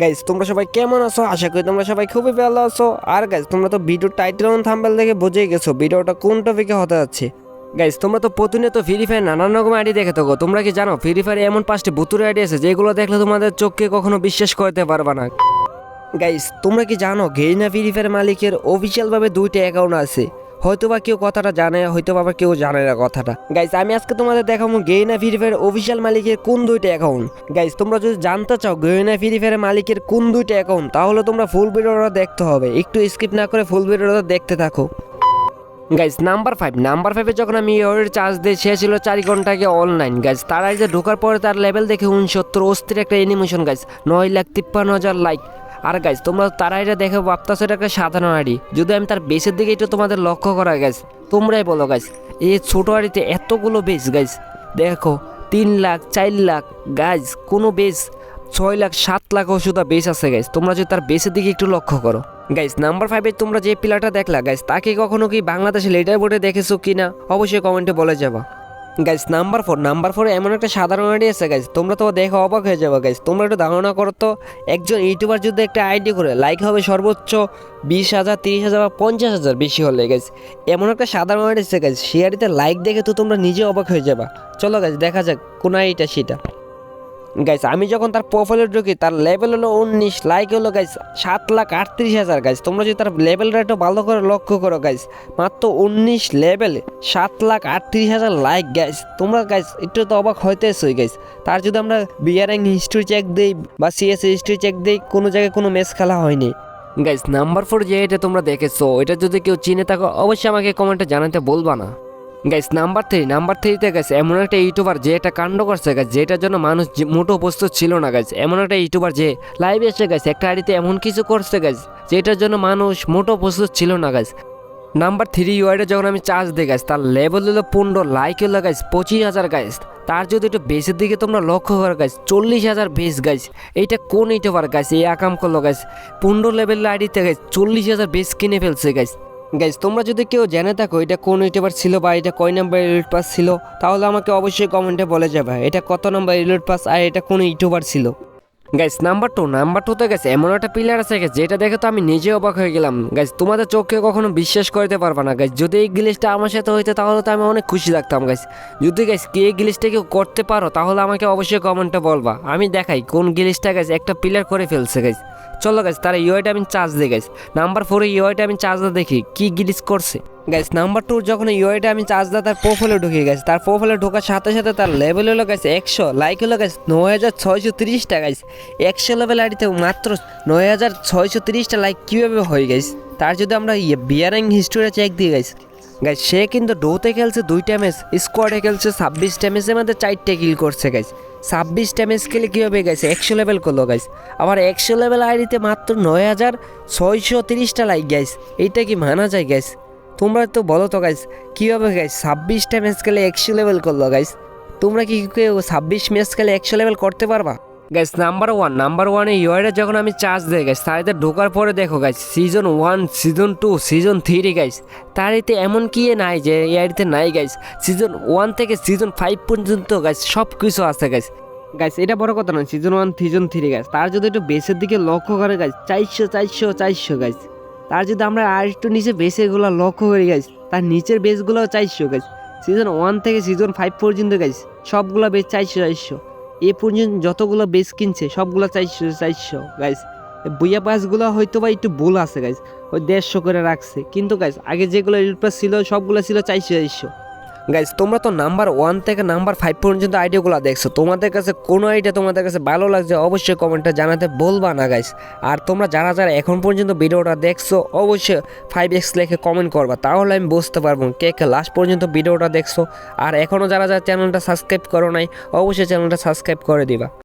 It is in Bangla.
গাইস তোমরা সবাই কেমন আছো? আশা করি তোমরা সবাই খুবই ভালো আছো। আর গাইস তোমরা তো ভিডিওর টাইটেল এবং থাম্বনেল দেখে বুঝেই গেছো ভিডিওটা কোন টপিকে হতে যাচ্ছে। গাইস তোমরা তো প্রতিনিয়ত ফ্রি ফায়ার নানান রকম আইডি দেখে থাকো। তোমরা কি জানো ফ্রি ফায়ারে এমন 5টি ভুতুরে আইডি আছে যেগুলো দেখলে তোমাদের চোখকে কখনো বিশ্বাস করতে পারবা না। গাইস তোমরা কি জানো গেইনা ফ্রি ফায়ার মালিকের অফিসিয়ালভাবে 2টা অ্যাকাউন্ট আছে? হয়তোবা কেউ কথাটা জানে, হয়তো বা কেউ জানে না কথাটা। গাইস আমি আজকে তোমাদের দেখাবো গেইনা ফ্রি ফায়ার অফিসিয়াল মালিকের কোন 2টা অ্যাকাউন্ট। গাইস তোমরা যদি জানতে চাও গেইনা ফ্রি ফায়ার মালিকের কোন 2টা অ্যাকাউন্ট, তাহলে তোমরা ফুল ভিডিওটা দেখতে হবে, একটু স্কিপ না করে ফুল ভিডিওটা দেখতে থাকো। গাইস নাম্বার 5 যখন আমি ইওর চার্জ দিই সে ছিল 4 ঘন্টা আগে অনলাইন। গাইস তার আইজে ঢোকার পরে তার লেভেল দেখে 69 অস্থির একটা অ্যানিমেশন। Guys 9,53,000 like. আর গাইস তোমরা তার আইডি দেখে ভাবতেছো এটা একটা সাধারণ আইডি, যদি আমি তার বেসের দিকে একটু তোমাদের লক্ষ্য করা। গাইস তোমরাই বলো গাইস এই ছোট আইডিতে এতগুলো বেস। গাইস দেখো 3 লাখ 4 লাখ গাইস, কোনো বেস 6 লাখ 7 লাখ ওষুধা বেস আছে। গাইস তোমরা যদি তার বেসের দিকে একটু লক্ষ্য করো। গাইস নাম্বার 5 তোমরা যে প্লেয়ারটা দেখলা গাইস তাকে কখনো কি বাংলাদেশে লিডার বোর্ডে দেখেছো কিনা অবশ্যই কমেন্টে বলে যাবা। গাইস নাম্বার 4 এমন একটা সাধারণ আইডি আছে গাইস, তোমরা তো দেখে অবাক হয়ে যাবে। গাইস তোমরা একটু ধারণা করো তো, একজন ইউটিউবার যদি একটা আইডি করে লাইক হবে সর্বোচ্চ 20,000 30,000 বা 50,000 বেশি হলে। গাইস এমন একটা সাধারণ আইডি আছে গাইস, সেই আইডিতে লাইক দেখে তো তোমরা নিজে অবাক হয়ে যাবা। চলো গাইস দেখা যাক কোন আইডিটা সেটা। গাইস আমি যখন তার প্রোফাইলে ঢুকি তার লেভেল হলো 19, লাইক হলো গাইস 7,38,000। গাইস তোমরা যদি তার লেভেলটা একটু ভালো করে লক্ষ্য করো গাইস, মাত্র 19 লেভেল 7,38,000 লাইক। গাইস তোমরা গাইস একটু তো অবাক হইতেছই। গাইস তার যদি আমরা বিআরএং হিস্ট্রি চেক দিই বা সিএস হিস্ট্রি চেক দিই, কোনো জায়গায় কোনো ম্যাচ খেলা হয়নি। গাইস নাম্বার 4 যে এটা তোমরা দেখেছো, এটা যদি কেউ চিনে থাকো অবশ্যই আমাকে কমেন্টে জানাতে বলবা না। গাইস নাম্বার 3তে গেছে এমন একটা ইউটিউবার যে এটা কাণ্ড করছে গাইস, যেটার জন্য মানুষ মোটো প্রস্তুত ছিল না। গাইস এমন একটা ইউটিউবার যে লাইভে এসে গেছে একটা আইডিতে এমন কিছু করছে গাইস যেটার জন্য মানুষ মোটো প্রস্তুত ছিল না। গাইস নাম্বার 3 ইউআইডে যখন আমি চার্জ দিই গাইস তার লেভেল হলো 15, লাইক হলো গাইস 25,000। গাইস তার যদি একটু বেসের দিকে তোমরা লক্ষ্য করো গাইস 40,000 বেস। গাইস এইটা কোন ইউটিউবার গাইস এই আকাম করলো? গাইস 15 লেভেল আইডিতে গাইস 40,000 বেস কিনে ফেলছে। গাইস গাইস তোমরা যদি কেউ জেনে থাকো এটা কোন ইউটিউবার ছিল বা এটা কয় নাম্বার রিলোড পাস ছিল, তাহলে আমাকে অবশ্যই কমেন্টে বলে যাবে এটা কত নাম্বার রিলোড পাস আর এটা কোন ইউটিউবার ছিল। গাইস নাম্বার 2তে গেছে এমন একটা প্লেয়ার আছে গাইস যেটা দেখে তো আমি নিজে অবাক হয়ে গেলাম। গাইস তোমাদের চোখকে কখনো বিশ্বাস করতে পারবা না। গাইস যদি এই গ্লিচটা আমার সাথে হইতো তাহলে তো আমি অনেক খুশি থাকতাম। গাইস যদি গাইস কে এই গ্লিচটা কেউ করতে পারো তাহলে আমাকে অবশ্যই কমেন্টে বলবা, আমি দেখাই কোন গ্লিচটা গাইস একটা প্লেয়ার করে ফেলছে। গাইস চলো গাইস তার ইউআইটা আমি চার্জ দিই। গাইস নাম্বার 4 ইউআইটা আমি চার্জ দিয়ে দেখি কি গ্লিচ করছে। গাইস নাম্বার 2 যখন ইউআইটা আমি চার্জ দিয়ে তার প্রোফাইলে ঢুকে গেছে, তার প্রোফাইলে ঢোকার সাথে সাথে তার লেভেল হলো গাইস 100, লাইক হলো গাইস 9,630টা। গাইস 100 লেভেল আইডিতে মাত্র 9,630টা লাইক কীভাবে হয়ে গেছে? তার যদি আমরা বিয়ারিং হিস্টোরি চেক দিই গাইস, গাইস সে কিন্তু ডোতে খেলছে 2টা ম্যাচ, স্কোয়াডে খেলছে 26টা ম্যাচের মধ্যে 4টে কিল করছে। গাইস 26টা ম্যাচ খেলে কীভাবে গেছে 100 লেভেল করলো? গাইস আবার 100 লেভেল আইডিতে মাত্র 9,630টা লাইক। গাইস এইটা কি মানা যায়? গাইস তোমরা তো বলো তো গাইস কীভাবে গাইস 26টা ম্যাচ খেলে 100 লেভেল করলো? গাইস তোমরা কি কেউ 26 ম্যাচ খেলে 100 লেভেল করতে পারবা? গাইস নাম্বার 1 ইউআইডে যখন আমি চার্জ দিই গাইস তারিতে ঢোকার পরে দেখো guys season 1 season 2 season 3 guys তারিতে এমন কি নাই যে এই আইডিতে নাই। গাইস সিজন 1 থেকে সিজন 5 পর্যন্ত গাইস সব কিছু আছে। গাইস গাইস এটা বড় কথা নয়, সিজন 1 সিজন 3 গাইস তার যদি একটু বেসের দিকে লক্ষ্য করে গাইস 400 গাইস, তার যদি আমরা আর একটু নিচে বেসেগুলো লক্ষ্য করি গাইস তার নিচের বেসগুলো 400। গাইস সিজন 1 থেকে সিজন 5 পর্যন্ত গাইস সবগুলো বেস 400। এ পর্যন্ত যতগুলো বেস কিনছে সবগুলো 400। গাইস বুইয়া পাসগুলো হয়তো বা একটু ভুল আছে গাইস, ওই 150 করে রাখছে, কিন্তু গাইস আগে যেগুলো রিল পাস ছিল সবগুলো ছিল 400। গাইস তোমরা তো নাম্বার 1 থেকে নাম্বার 5 পর্যন্ত আইডিয়াগুলো দেখছো, তোমাদের কাছে কোনো আইডিয়া তোমাদের কাছে ভালো লাগছে অবশ্যই কমেন্টে জানাতে বলবা না। গাইস আর তোমরা যারা যারা এখন পর্যন্ত ভিডিওটা দেখছো অবশ্যই 5x লিখে কমেন্ট করবা, তাহলে আমি বুঝতে পারবো কে কে লাস্ট পর্যন্ত ভিডিওটা দেখছো। আর এখনও যারা যারা চ্যানেলটা সাবস্ক্রাইব করো নাই অবশ্যই চ্যানেলটা সাবস্ক্রাইব করে দিবা।